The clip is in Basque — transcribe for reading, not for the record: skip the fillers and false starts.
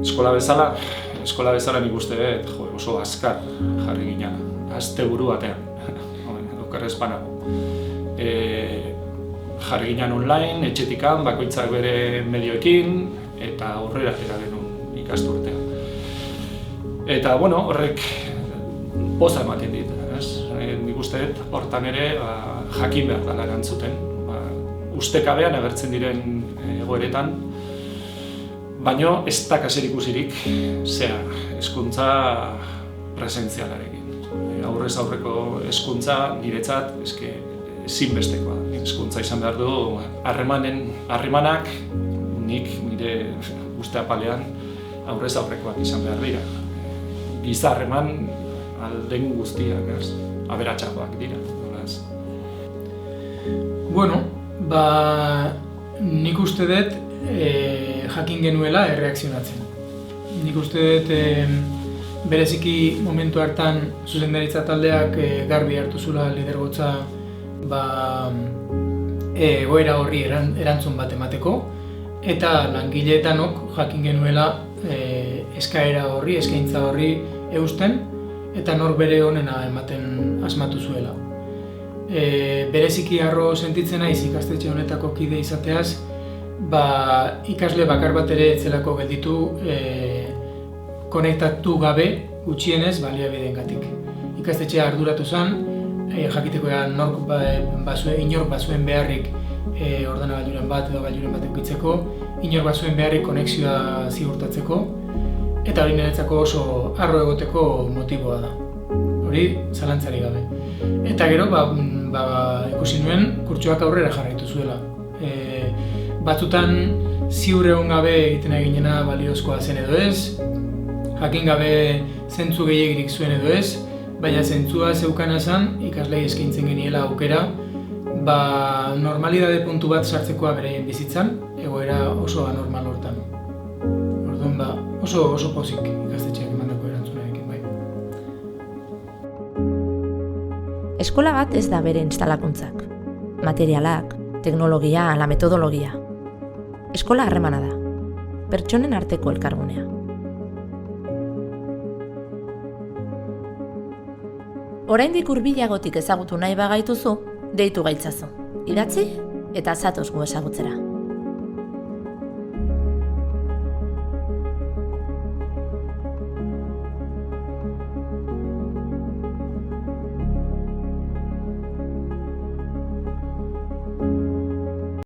Eskola bezala nik uste oso azkar jarri ginen, asteburu batean, okerrezpanago. Jarri ginen online, etxetikan, bakoitzak bere medioekin, eta aurrera atera genuen ikasturtea. Eta, horrek poza ematen dit, nik uste hortan ere jakin behar dela erantzuten. Ustekabean agertzen diren egoeretan, baino ez da kaserikusirik hezkuntza presentzialarekin. Aurrez aurreko hezkuntza niretzat ezinbestekoa. Hezkuntza izan behar du harremanak nik nire uste apalean aurrez aurrekoak izan behar dira. Giza harreman alden guztiak, aberatsagoak dira. Nik uste dut jakin genuela erreakzionatzen. Nik uste dut bereziki momentu hartan zuzendaritza taldeak garbi hartu zula lidergotza egoera horri erantzun bat emateko, eta langileetanok jakin genuela eskaintza horri eusten, eta nor bere onena ematen asmatu zuela. Bereziki harro sentitzen naiz ikastetxe honetako kide izateaz, ikasle bakar bat ere etzelako gelditu konektatu gabe gutxienez baliabideengatik. Ikastetxea arduratu zen, jakiteko inork bazuen beharrik ordenagailuren bat edo gailuren bat edukitzeko, inork bazuen beharrik konexioa ziurtatzeko, eta hori niretzako oso harro egoteko motiboa da. Hori zalantzarik gabe. Eta gero, ikusi nuen kurtsoak aurrera jarraitu zuela. Batzutan ziur egon gabe egiten eginena baliozkoa zen edo ez, jakin gabe zentzu gehiegirik zuen edo ez, baina zentzua zeukana zen ikaslei eskaintzen geniela aukera, normalidade puntu bat sartzekoa beraien bizitzan, egoera oso anormal hortan. Orduan, oso pozik ikastetxeak emandako erantzunarekin, bai. Eskola bat ez da bere instalakuntzak, materialak, teknologia ala metodologia. Eskola harremana da, pertsonen arteko elkargunea. Oraindik hurbilagotik ezagutu nahi bagaituzu, deitu gaitzazu. Idatzi eta zatoz gu ezagutzera.